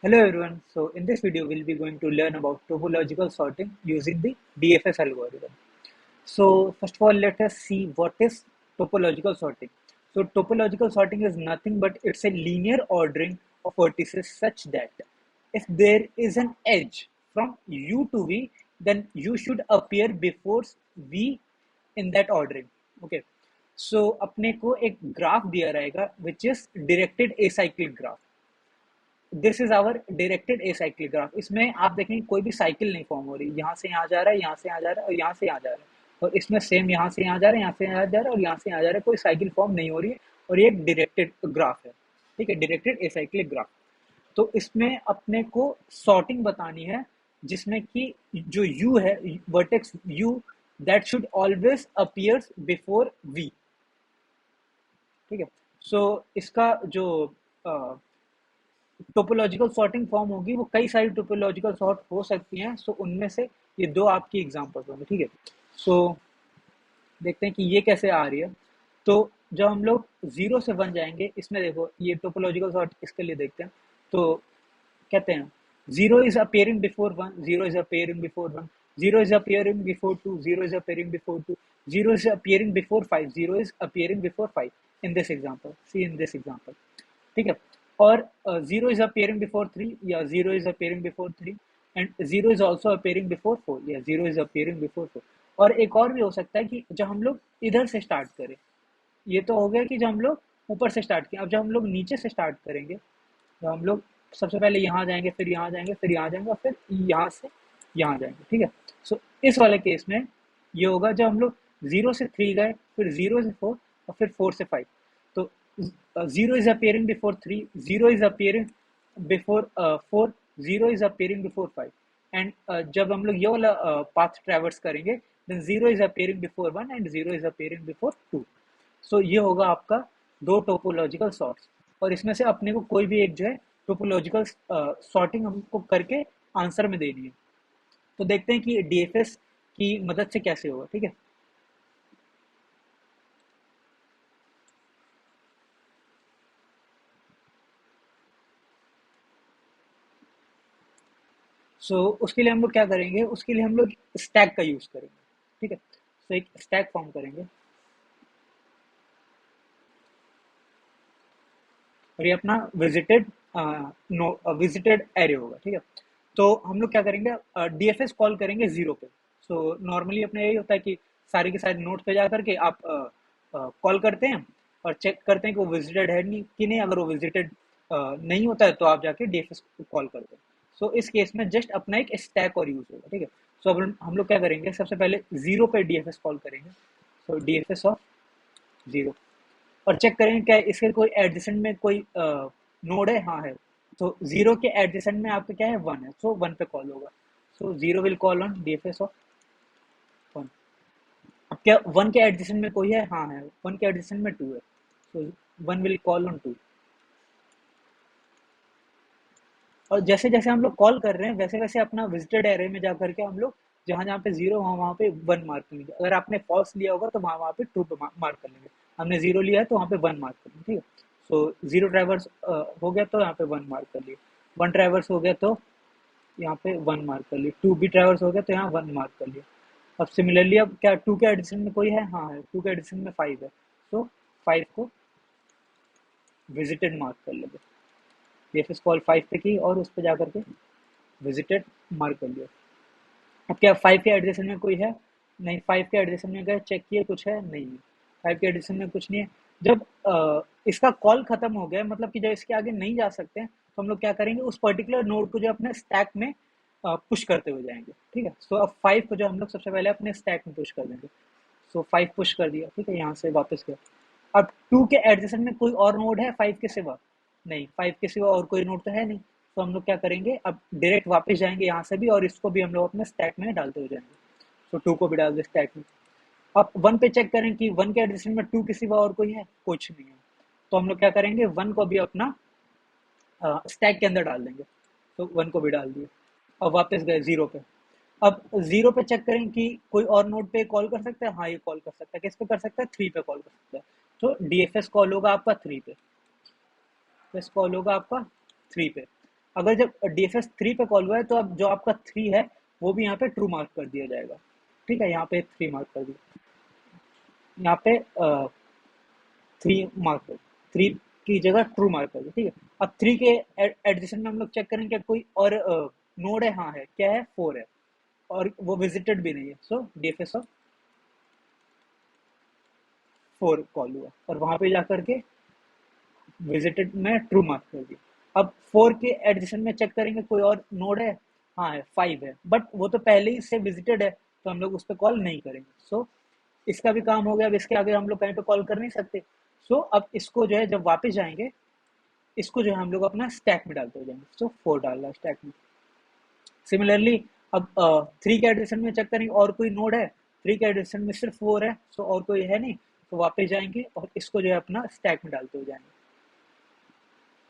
Hello everyone. So in this video, we'll be going to learn about topological sorting using the DFS algorithm. So first of all, let us see what is topological sorting. So topological sorting is nothing but it's a linear ordering of vertices such that if there is an edge from U to V, then U should appear before V in that ordering. Okay. So अपने को एक graph दिया रहेगा which is directed acyclic graph. This is our directed acyclic graph. इसमें आप देखेंगे कोई भी साइकिल नहीं फॉर्म हो रही, यहाँ से यहाँ जा रहा है, यहाँ से यहाँ जा रहा है और यहाँ से यहाँ जा रहा है, और इसमें सेम यहाँ से यहाँ जा रहा है, यहाँ से यहाँ जा रहा है और यहाँ से यहाँ जा रहा है, कोई साइकिल फॉर्म नहीं हो रही है और ये एक डायरेक्टेड ग्राफ है। ठीक है, डायरेक्टेड एसाइक्लिक ग्राफ। तो इसमें अपने को सॉर्टिंग बतानी है जिसमें कि जो यू है, vertex U, that should always appears before V. ठीक है, सो इसका जो टोपोलॉजिकल सॉर्टिंग फॉर्म होगी वो कई सारी टोपोलॉजिकल सॉर्ट हो सकती हैं। सो उनमें से ये दो आपकी एग्जांपल्स होंगे। ठीक है, सो देखते हैं कि ये कैसे आ रही है। तो जब हम लोग 0 से 1 जाएंगे, इसमें देखो ये टोपोलॉजिकल सॉर्ट इसके लिए देखते हैं। तो कहते हैं 0 is appearing before 1, 0 is appearing before 1, 0 is appearing before 2, 0 is appearing before 2, 0 is appearing before 5, 0 is appearing before 5 in this example. See in this example. ठीक है, और 0 is appearing before 3 या 0 is appearing before 3 and 0 is also appearing before 4 या 0 is appearing before 4। और एक और भी हो सकता है कि जब हम लोग इधर से स्टार्ट करें, ये तो हो गया कि जब हम लोग ऊपर से स्टार्ट किए। अब जब हम लोग नीचे से स्टार्ट करेंगे, तो हम लोग सबसे पहले यहाँ जाएंगे, फिर यहाँ जाएंगे, फिर यहाँ जाएंगे और फिर यहाँ से यहाँ जाएंगे। ठीक है, सो इस वाले केस में ये होगा जब हम लोग 0 से 3 गए, फिर 0 से 4 और फिर 4 से 5। तो 0 is appearing before 3, 0 is appearing before 4, 0 is appearing before 5 and जब हम लोग ये वाला पाथ ट्रैवर्स करेंगे, then 0 is appearing before 1 and 0 is appearing before 2। सो ये होगा आपका दो टोपोलॉजिकल सॉर्ट्स, और इसमें से अपने को कोई भी एक जो है टोपोलॉजिकल सॉर्टिंग हमको करके आंसर में देनी है। तो देखते हैं कि डीएफएस की मदद से कैसे होगा। ठीक है, सो उसके लिए हम लोग क्या करेंगे, उसके लिए हम लोग स्टैक का यूज करेंगे। ठीक है, सो एक स्टैक फॉर्म करेंगे और ये अपना विजिटेड विजिटेड एरे होगा। ठीक है, तो हम लोग क्या करेंगे, डीएफएस कॉल करेंगे 0 पे। सो नॉर्मली अपने यही होता है कि सारे के सारे नोड पे जा करके आप कॉल करते हैं और चेक करते हैं कि वो विजिटेड है नहीं कि नहीं। अगर वो विजिटेड नहीं होता है तो आप जाके डीएफएस को कॉल करते हैं। सो इस केस में जस्ट अपना एक स्टैक और यूज होगा। ठीक है, सो अब हम लोग क्या करेंगे, सबसे पहले 0 पे डीएफएस कॉल करेंगे। सो डीएफएस ऑफ 0 और चेक करेंगे क्या इसके कोई एडजेसेंट में कोई नोड है। हाँ है, तो 0 के एडजेसेंट में आपका क्या है, 1 है, सो 1 पे कॉल होगा। सो 0 will call on DFS of 1। अब क्या 1 के एडजेसेंट में कोई है, हाँ है, 1 के एडजेसेंट में 2 है, सो 1 विल कॉल ऑन 2। और जैसे जैसे हम लोग कॉल कर रहे हैं वैसे वैसे अपना विजिटेड एरे में जा करके हम लोग जहाँ जहाँ पे 0 वहाँ वहाँ पे 1 मार्क करेंगे। अगर आपने फॉल्स लिया होगा तो वहाँ वहाँ पे 2 पे मार्क कर लेंगे। हमने 0 लिया है तो वहाँ पे 1 मार्क कर लेंगे। ठीक है, सो 0 ट्रैवर्स हो गया तो यहाँ पे 1 मार्क कर लिए, 1 ट्रैवर्स हो गया तो यहाँ पे 1 मार्क कर लिए, 2 भी ट्रैवर्स हो गया तो यहाँ 1 मार्क कर लिया। अब सिमिलरली अब क्या 2 के एडिशन में कोई है, हाँ है, 2 के एडिशन में 5 है, सो 5 को विजिटेड मार्क कर लेंगे। डीएफएस कॉल 5 पे की और उस पर जाकर के विजिटेड मार्क कर लिया। अब क्या 5 के एडजेसेंट में कोई है, नहीं, 5 के एडजेसेंट में गए चेक किए कुछ है, नहीं है, 5 के एडजेसेंट में कुछ नहीं है। जब इसका कॉल खत्म हो गया, मतलब कि जब इसके आगे नहीं जा सकते हैं, तो हम लोग क्या करेंगे, उस पर्टिकुलर नोड को जो अपने स्टैक में पुश करते हुए जाएंगे। ठीक है, सो अब 5 को जो हम लोग सबसे पहले अपने स्टैक में पुश कर देंगे। सो 5 पुश कर दिया। ठीक है, यहाँ से वापस गया। अब 2 के एडजेसेंट में कोई और नोड है 5 के सिवा, नहीं, 5 के सिवा और कोई नोड तो है नहीं। तो हम लोग क्या करेंगे, अब डायरेक्ट वापस जाएंगे यहाँ से भी और इसको भी हम लोग अपने स्टैक में डालते हो जाएंगे। तो 2 को भी डाल दे स्टैक में। अब 1 पे चेक करें कि 1 के एडजेसेंट में 2 के सिवा और कोई है, कुछ नहीं है। तो हम लोग क्या करेंगे, 1 को भी अपना स्टैक के अंदर डाल देंगे। तो 1 को भी डाल दिए। अब वापस गए 0 पे। अब 0 पे चेक करें कि कोई और नोड पे कॉल कर सकता है, हाँ ये कॉल कर सकता है। किस पे कर सकता है, 3 पे कॉल कर सकता है। तो डीएफएस कॉल होगा आपका 3 पे, कॉल होगा आपका 3 पे। अगर जब DFS 3 पे कॉल हुआ है तो अब जो आपका 3 है वो भी यहाँ पे ट्रू मार्क कर दिया जाएगा। ठीक है, यहाँ पे 3 मार्क कर दिया, यहाँ पे 3 मार्क कर, 3 की जगह ट्रू मार्क कर दिया। ठीक है, अब 3 के एडजेसेंट में हम लोग चेक करेंगे कोई और नोड है, हाँ है, क्या है, 4 है, और वो विजिटेड भी नहीं है, सो DFS ऑफ 4 कॉल हुआ और वहां पे जाकर के विजिटेड में ट्रू मार्क कर दिया। अब 4 के एडजेसेंट में चेक करेंगे कोई और नोड है, हाँ है, 5 है, बट वो तो पहले ही से विजिटेड है तो हम लोग उस पर कॉल नहीं करेंगे। सो इसका भी काम हो गया। अब इसके आगे हम लोग कहीं पे कॉल कर नहीं सकते। सो अब इसको जो है जब वापस जाएंगे, इसको जो है हम लोग अपना स्टैक में डालते हो जाएंगे। सो 4 डाल रहा स्टैक में। सिमिलरली अब 3 के एडिशन में चेक करेंगे और कोई नोड है, 3 के एडिशन में सिर्फ 4 है, सो और कोई है नहीं, तो वापस जाएंगे और इसको जो है अपना स्टैक में डालते हो जाएंगे।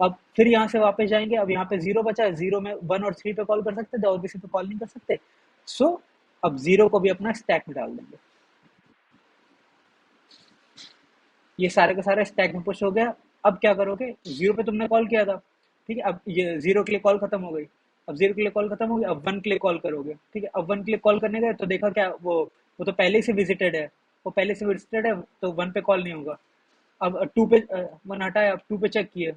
अब फिर यहाँ से वापस जाएंगे, अब यहाँ पे 0 बचा है, 0 में 1 और 3 पे कॉल कर सकते थे और किसी पे कॉल नहीं कर सकते। सो अब 0 को भी अपना स्टैक में डाल देंगे। ये सारे का सारा स्टैक में पुश हो गया। अब क्या करोगे, 0 पे तुमने कॉल किया था, ठीक है, अब ये 0 के लिए कॉल खत्म हो गई। अब 0 के लिए कॉल खत्म हो गई, अब 1 के लिए कॉल करोगे। ठीक है, अब 1 के लिए कॉल करने गए तो देखा क्या, वो तो पहले से विजिटेड है, वो पहले से विजिटेड है तो 1 पे कॉल नहीं होगा। अब 2 पे 1 हटाया, अब 2 पे चेक किए,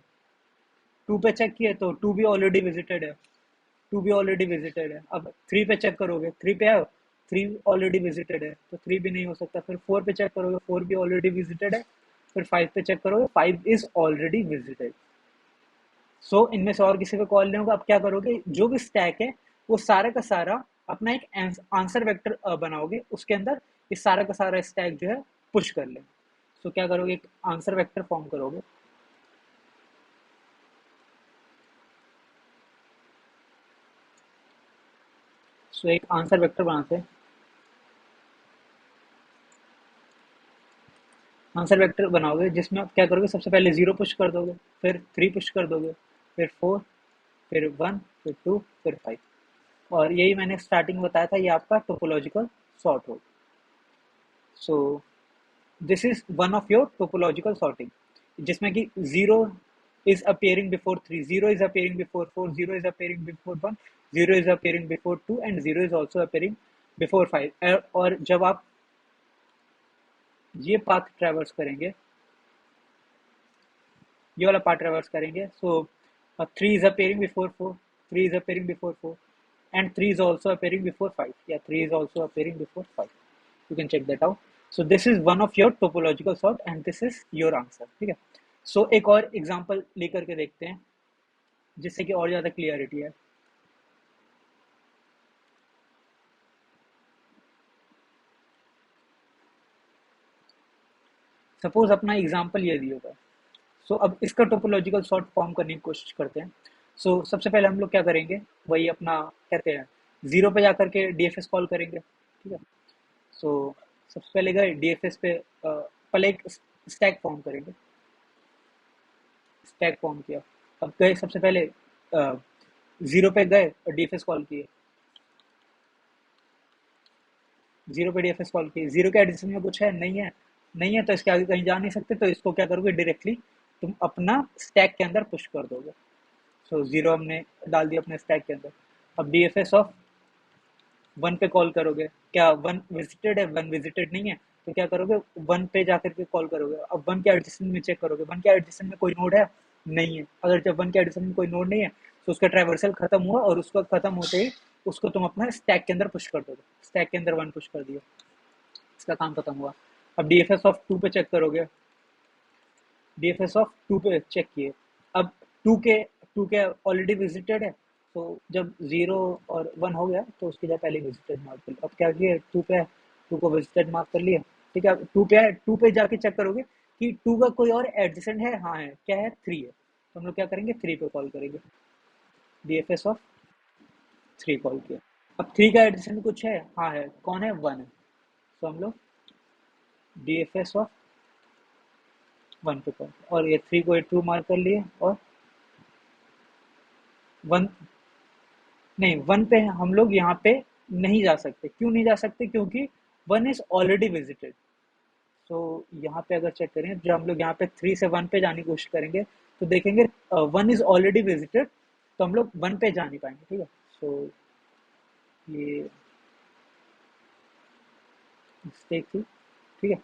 2 पे चेक किए तो 2 भी ऑलरेडी विजिटेड है, 2 भी ऑलरेडी विजिटेड है। अब 3 पे चेक करोगे, 3 पे आओ, 3 ऑलरेडी विजिटेड है तो 3 भी नहीं हो सकता। फिर 4 पे चेक करोगे, 4 भी ऑलरेडी विजिटेड है। फिर 5 पे चेक करोगे, 5 इज ऑलरेडी विजिटेड। सो इनमें से और किसी पे कॉल नहीं होगा। अब क्या करोगे, जो भी स्टैक है वो सारा का सारा अपना एक आंसर वेक्टर बनाओगे, उसके अंदर इस सारा का सारा स्टैक जो है पुश कर ले। सो क्या करोगे, एक आंसर वेक्टर फॉर्म करोगे। सो एक आंसर वेक्टर बनाते हैं। आंसर वेक्टर बनाओगे जिसमें आप क्या करोगे, सबसे पहले 0 पुश कर दोगे, फिर 3 पुश कर दोगे, फिर 4, फिर 1, फिर 2, फिर 5। और यही मैंने स्टार्टिंग में बताया था, ये आपका टोपोलॉजिकल सॉर्ट होगा। So this is one of your topological sorting, जिसमें कि 0 is appearing before 3, 0 is appearing before 4, 0 is appearing before 1, 0 is appearing before 2 and 0 is also appearing before 5। और जब आप ये पाथ ट्रैवर्स करेंगे, ये वाला पार्ट ट्रैवर्स करेंगे, सो 3 is appearing before 4, 3 is appearing before 4 and 3 is also appearing before 5, yeah, 3 is also appearing before 5, you can check that out। so this is one of your topological sort and this is your answer। ठीक है, सो एक और example लेकर के देखते हैं जिससे कि और ज़्यादा क्लियरिटी है। सपोज अपना एग्जांपल ये दिया होगा। सो अब इसका टोपोलॉजिकल सॉर्ट फॉर्म करने की कोशिश करते हैं। सो सबसे पहले हम लोग क्या करेंगे, वही अपना कहते हैं 0 पे जाकर के DFS कॉल करेंगे। ठीक है, सो सबसे पहले गए DFS पे, पहले एक स्टैक फॉर्म करेंगे, स्टैक फॉर्म किया। अब गए सबसे पहले 0 पे गए और DFS कॉल किए, 0 पे DFS कॉल किए, 0 के एडिशन में कुछ है नहीं है, नहीं है तो इसके आगे कहीं जा नहीं सकते, तो इसको क्या करोगे, डायरेक्टली तुम अपना स्टैक के अंदर पुश कर दोगे। सो 0 हमने डाल दिया अपने स्टैक के अंदर। अब DFS ऑफ 1 पे कॉल करोगे, क्या 1 विजिटेड है, 1 विजिटेड नहीं है, तो क्या करोगे, 1 पे जाकर के कॉल करोगे। अब 1 के एडिशन में चेक करोगे, 1 के एडिशन में कोई नोड है, नहीं है। अगर जब 1 के एडिशन में कोई नोड नहीं है तो उसका ट्रैवर्सल खत्म हुआ और उसका खत्म होते ही उसको तुम अपना स्टैक के अंदर पुश कर दोगे। स्टैक के अंदर 1 पुश कर दिया, इसका काम खत्म हुआ। अब DFS ऑफ 2 पे चेक करोगे, DFS ऑफ 2 पे चेक किए। अब 2 के ऑलरेडी विजिटेड है, तो जब 0 और 1 हो गया तो उसकी जगह पहले विजिटेड मार्क कर लिया। अब क्या किए, 2 पे है, 2 को विजिटेड मार्क कर लिया। ठीक है, अब 2 पे है, 2 पे जाके चेक करोगे कि 2 का कोई और एडजेसेंट है, हाँ है, क्या है, 3 है, तो हम लोग क्या करेंगे, 3 पे कॉल करेंगे। DFS ऑफ 3 कॉल किया। अब 3 का एडजेसेंट कुछ है, हाँ है, कौन है, 1 है, तो हम लोग DFS ऑफ 1 पे कॉल, और ये 3 को ट्रू मार्क कर लिए। और 1 नहीं, 1 पे हम लोग यहाँ पे नहीं जा सकते। क्यों नहीं जा सकते, क्योंकि 1 इज ऑलरेडी विजिटेड। तो यहाँ पे अगर चेक करें, जब हम लोग यहाँ पे 3 से 1 पे जाने की कोशिश करेंगे तो देखेंगे 1 इज ऑलरेडी विजिटेड, तो हम लोग 1 पे जा नहीं पाएंगे, ठीक है। सो ये मिस्टेक थी, ठीक है।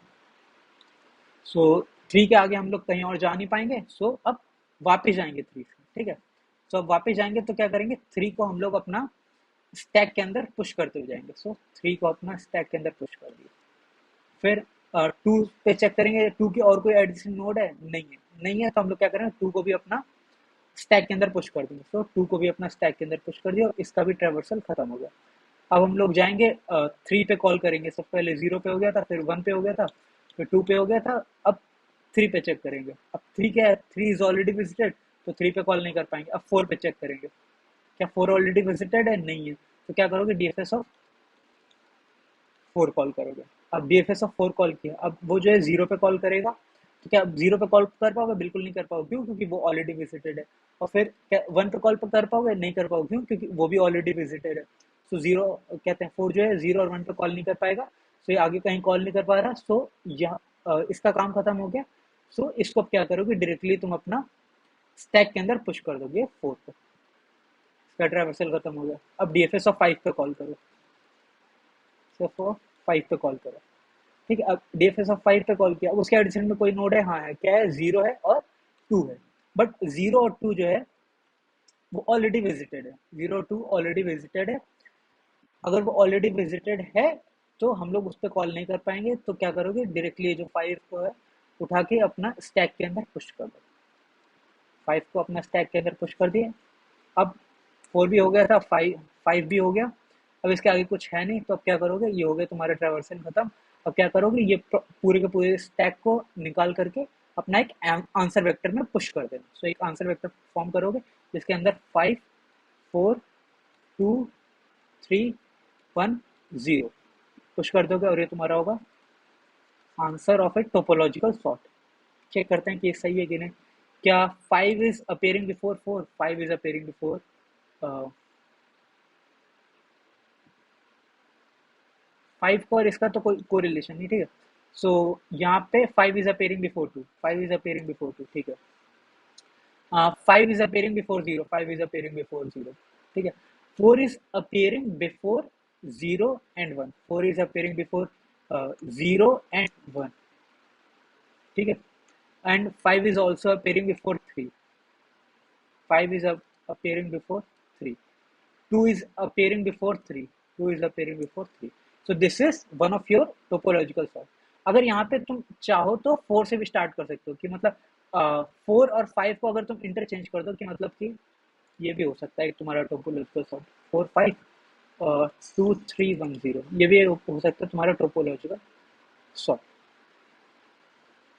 सो 3 के आगे हम लोग कहीं और जा नहीं पाएंगे, सो अब वापस जाएंगे 3 से, ठीक है। सो अब वापस जाएंगे तो क्या करेंगे, 3 को हम लोग अपना स्टैक के अंदर पुश करते हुए जाएंगे। सो 3 को अपना स्टैक के अंदर पुश कर दिया। फिर 2 पे चेक करेंगे 2 की और कोई एडिशन नोड है, नहीं है तो हम लोग क्या करेंगे 2 को भी अपना स्टैक के अंदर पुश कर देंगे। सो 2 को भी अपना स्टैक के अंदर पुश कर दिया और इसका भी ट्रैवर्सल खत्म हो गया। अब हम लोग जाएंगे 3 पे कॉल करेंगे। सबसे पहले 0 पे हो गया था, फिर 1 पे हो गया था, फिर 2 पे हो गया था, अब 3 पे चेक करेंगे। अब 3 क्या है, 3 इज ऑलरेडी विजिटेड, तो 3 पे कॉल नहीं कर पाएंगे। अब 4 पे चेक करेंगे, क्या 4 ऑलरेडी विजिटेड है, नहीं है, तो क्या करोगे डीएफएस ऑफ 4 कॉल करोगे। अब डीएफएस ऑफ 4 कॉल किया, अब वो जो है 0 पे कॉल करेगा, तो क्या 0 पे कॉल कर पाओगे, बिल्कुल नहीं कर पाओगे, क्यों, क्योंकि वो ऑलरेडी विजिटेड है। और फिर क्या 1 पे कॉल कर पाओगे, नहीं कर पाओगे, क्यों, क्योंकि वो भी ऑलरेडी विजिटेड है। सो 0 कहते हैं 4 जो है 0 और 1 पे कॉल नहीं कर पाएगा, सो ये आगे कहीं कॉल नहीं कर पा रहा, सो यहाँ इसका काम खत्म हो गया। सो इसको अब क्या करोगे, डायरेक्टली तुम अपना स्टैक के अंदर पुश कर दोगे 4 को, इसका ट्रैवर्सल खत्म हो गया। अब डीएफएस ऑफ 5 पे कॉल करो, सो 5 पे कॉल करो, ठीक है। अब डीएफएस ऑफ 5 पे कॉल किया, उसके एडिशन में कोई नोड है, हाँ है, क्या है, 0 है और 2 है। बट 0 और 2 जो है वो ऑलरेडी विजिटेड है, 0 और 2 ऑलरेडी विजिटेड है। अगर वो ऑलरेडी विजिटेड है तो हम लोग उस पर कॉल नहीं कर पाएंगे, तो क्या करोगे, डायरेक्टली जो 5 को है उठा के अपना स्टैक के अंदर पुश कर दो। 5 को अपना स्टैक के अंदर पुश कर दिए। अब 4 भी हो गया था, 5 भी हो गया। अब इसके आगे कुछ है नहीं, तो अब क्या करोगे, ये हो गया तुम्हारा ट्रैवर्सल खत्म। अब क्या करोगे, ये पूरे के पूरे स्टैक को निकाल करके अपना एक आंसर वेक्टर में पुश कर देना। सो एक आंसर वेक्टर फॉर्म करोगे जिसके अंदर 5 4 2 3 1 0 पुश कर दोगे, और ये तुम्हारा होगा answer of a topological sort. Check करते हैं कि ये सही है कि नहीं। क्या 5 is appearing before 4, 5 is appearing before 5 को, और इसका तो कोई कोरिलेशन नहीं, ठीक है। सो यहाँ पे 5 is appearing before 2, 5 is appearing before 2, ठीक है। 5 is appearing before 0, 5 is appearing before 0, ठीक है। 4 is appearing before 0 and 1, 4 is appearing before 0 and 1, ठीक है। And 5 is also appearing before 3, 5 is appearing before 3, 2 is appearing before 3, 2 is appearing before 3. So this is one of your topological sort. अगर यहाँ पे तुम चाहो तो 4 से भी स्टार्ट कर सकते हो, कि मतलब 4 और 5 को अगर तुम इंटरचेंज कर दो, कि मतलब कि ये भी हो सकता है तुम्हारा टोपोलॉजिकल सॉर्ट 4 5 2 3 1 0, ये भी हो सकता है तुम्हारा टोपोलॉजिकल सॉर्ट।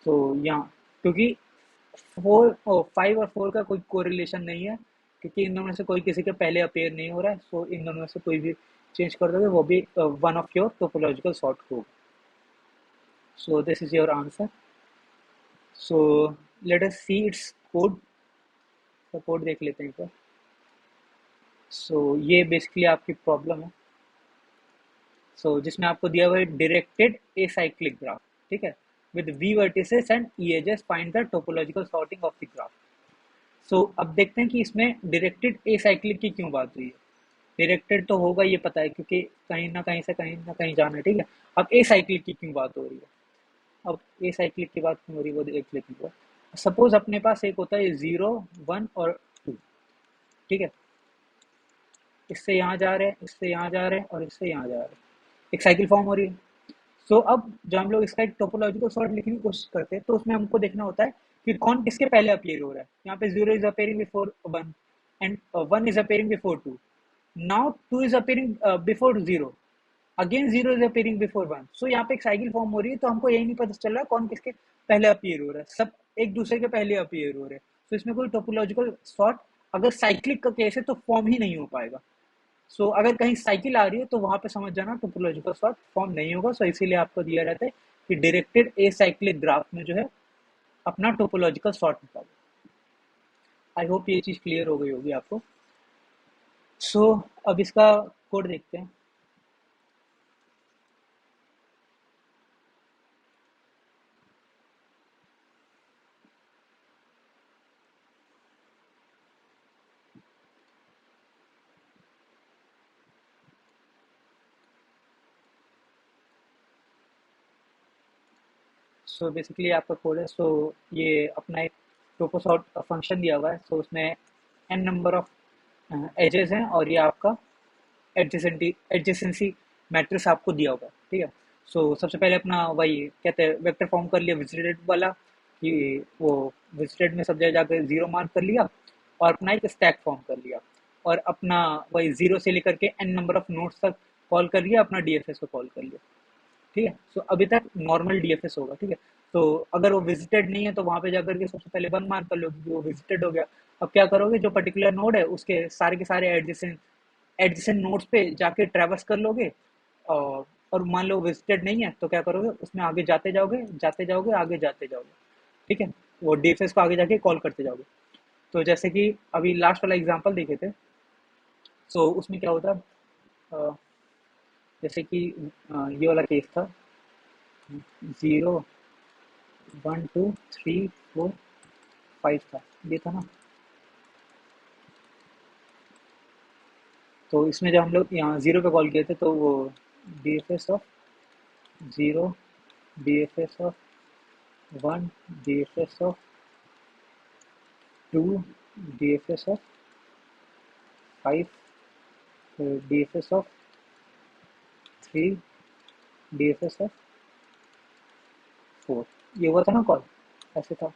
तो यहाँ क्योंकि 5 और 4 का कोई कोरिलेशन नहीं है, क्योंकि इन दोनों में से कोई किसी के पहले अपेयर नहीं हो रहा है, सो इन दोनों में से कोई भी चेंज कर दोगे वो भी one of your topological sort होगा। So this is your answer. So let us see its code, तो कोड देख लेते हैं एक बार। सो ये बेसिकली आपकी प्रॉब्लम है। जिसमें आपको दिया हुआ है डायरेक्टेड एसाइक्लिक ग्राफ, ठीक है, with V vertices and E edges, find the topological sorting of the graph. अब देखते हैं कि इसमें डायरेक्टेड एसाइक्लिक की क्यों बात हुई है। डायरेक्टेड तो होगा, ये पता है, क्योंकि कहीं ना कहीं जाना है, ठीक है। अब एसाइक्लिक की क्यों बात हो रही है, अब एसाइक्लिक की बात क्यों हो रही है वो देख लेते हैं। सपोज अपने पास एक होता है 0 1 और 2, ठीक है, इससे यहाँ जा रहे हैं, इससे यहाँ जा रहे हैं और इससे यहाँ जा रहे हैं, एक साइकिल फॉर्म हो रही है। अब जब हम लोग इसका एक टोपोलॉजिकल सॉर्ट लिखने की कोशिश करते हैं, तो उसमें हमको देखना होता है कि कौन किसके पहले अपीयर हो रहा है। यहाँ पे 0 is appearing before 1 and 1 is appearing before 2, now 2 is appearing before 0, again 0 is appearing before 1। यहाँ पे एक साइकिल फॉर्म हो रही है, तो हमको यही नहीं पता चल रहा कौन किसके पहले अपीयर हो रहा है, सब एक दूसरे के पहले अपीयर हो रहे हैं। इसमें कोई टोपोलॉजिकल सॉर्ट अगर साइक्लिक का केस है तो फॉर्म ही नहीं हो पाएगा। अगर कहीं साइकिल आ रही है तो वहां पे समझ जाना टोपोलॉजिकल सॉर्ट फॉर्म नहीं होगा। इसीलिए आपको दिया रहता है कि डायरेक्टेड ए साइक्लिक ग्राफ में जो है अपना टोपोलॉजिकल सॉर्ट निकालो। आई होप ये चीज क्लियर हो गई होगी आपको। अब इसका कोड देखते हैं। सो बेसिकली आपका कोड है, सो ये अपना एक टोपोसॉर्ट फंक्शन दिया हुआ है, सो उसमें एन नंबर ऑफ एजेस हैं और ये आपका एडजेसेंसी मैट्रिक्स आपको दिया होगा, ठीक है। सो सबसे पहले अपना वही कहते हैं वेक्टर फॉर्म कर लिया विजिटेड वाला, कि वो विजिटेड में सब जगह जाकर जीरो मार्क कर लिया, और अपना एक स्टैक फॉर्म कर लिया, और अपना वही जीरो से लेकर के एन नंबर ऑफ नोड्स तक कॉल कर लिया, अपना डीएफएस को कॉल कर लिया, ठीक है। सो अभी तक नॉर्मल डीएफएस होगा, ठीक है। तो अगर वो विजिटेड नहीं है तो वहां पे जाकर के सबसे पहले वन मार्क कर लो कि वो विजिटेड हो गया। अब क्या करोगे, जो पर्टिकुलर नोड है उसके सारे के सारे एडजेसेंट एडजेसेंट नोड्स पे जाके ट्रैवर्स कर लोगे, और मान लो विजिटेड नहीं है तो क्या करोगे, उसमें आगे जाते जाओगे आगे जाते जाओगे, ठीक है। वो डीएफएस को आगे जाके कॉल करते जाओगे। तो जैसे कि अभी लास्ट वाला एग्जांपल देखे थे, सो उसमें क्या होता है, अ, जैसे कि ये वाला केस था, 0 1 2 3 4 5 था, ये था ना। तो इसमें जब हम लोग यहाँ जीरो पे कॉल किए थे तो वो D F S of zero, D F S of one, D F S of two, D F S of five, D F S of three, D F S of four, ये हुआ था ना call, ऐसे था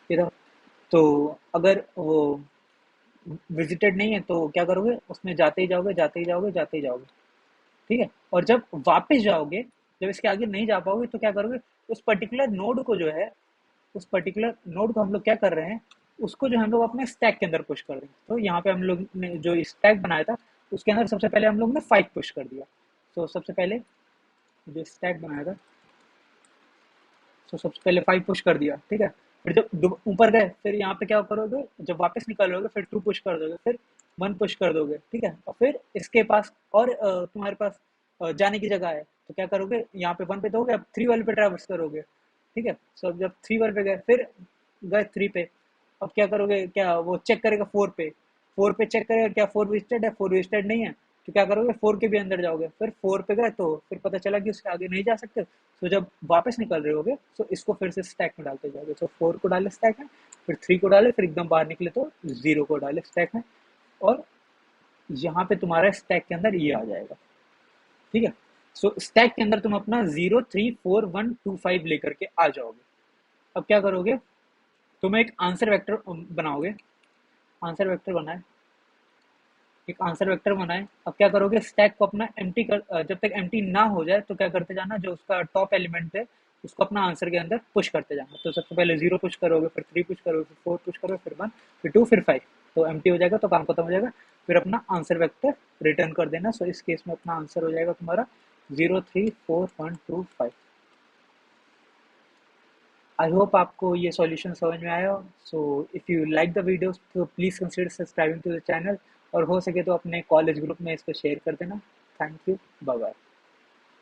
ये था। तो अगर वो विजिटेड नहीं है तो क्या करोगे, उसमें जाते ही जाओगे जाते ही जाओगे जाते ही जाओगे, ठीक है। और जब वापस जाओगे, जब इसके आगे नहीं जा पाओगे तो क्या करोगे, उस पर्टिकुलर नोड को जो है, उस पर्टिकुलर नोड को हम लोग क्या कर रहे हैं, उसको जो हम लोग अपने स्टैक के अंदर पुश कर देंगे। तो यहाँ पे हम लोग ने जो स्टैक बनाया था उसके अंदर सबसे पहले हम लोग ने 5 पुश कर दिया। तो सबसे पहले जो स्टैक बनाया था, तो सबसे पहले 5 पुश कर दिया, ठीक है। फिर जब ऊपर गए फिर यहाँ पे क्या करोगे, जब वापस निकलोगे फिर 2 पुश कर दोगे, फिर 1 पुश कर दोगे, ठीक है। और फिर इसके पास और तुम्हारे पास जाने की जगह है तो क्या करोगे, यहाँ पे 1 पे दोगे, अब 3 वाले पे ट्रैवर्स करोगे, ठीक है। सो जब 3 वाले पे गए फिर गए 3 पे, अब क्या करोगे, क्या वो चेक करेगा 4 पे, 4 पे चेक करेगा क्या 4 विजिटेड है, 4 विजिटेड नहीं है, तो क्या करोगे 4 के भी अंदर जाओगे, फिर 4 पे गए तो फिर पता चला कि उसके आगे नहीं जा सकते, तो जब वापस निकल रहे होगे तो इसको फिर से स्टैक में डालते जाओगे। तो 4 को डाले स्टैक में, फिर 3 को डाले, फिर एकदम बाहर निकले तो 0 को डाले स्टैक में, और यहाँ पे तुम्हारा स्टैक के अंदर ये आ जाएगा, ठीक है। सो स्टैक के अंदर तुम अपना 0 3 4 1 2 5 लेकर के आ जाओगे। अब क्या करोगे, तुम एक आंसर वेक्टर बनाओगे, आंसर वेक्टर बनाए, एक आंसर वेक्टर बनाए। अब क्या करोगे, स्टैक को अपना एम्प्टी कर, जब तक एम्प्टी ना हो जाए तो क्या करते जाना, जो उसका टॉप एलिमेंट है उसको अपना आंसर के अंदर पुश करते जाना। तो सबसे पहले 0 पुश करोगे, फिर 3 पुश करोगे, फिर 4 पुश करोगे, फिर 1, फिर 2, फिर 5, तो एम्प्टी हो जाएगा तो काम खत्म हो जाएगा। फिर अपना आंसर वेक्टर रिटर्न कर देना। सो इस केस में अपना आंसर हो जाएगा तुम्हारा 0 3 4 1 2 5। आई होप आपको ये सॉल्यूशन समझ में आया। So if you like the videos तो please consider subscribing to the channel, और हो सके तो अपने कॉलेज ग्रुप में इसको शेयर कर देना। Thank you, bye bye.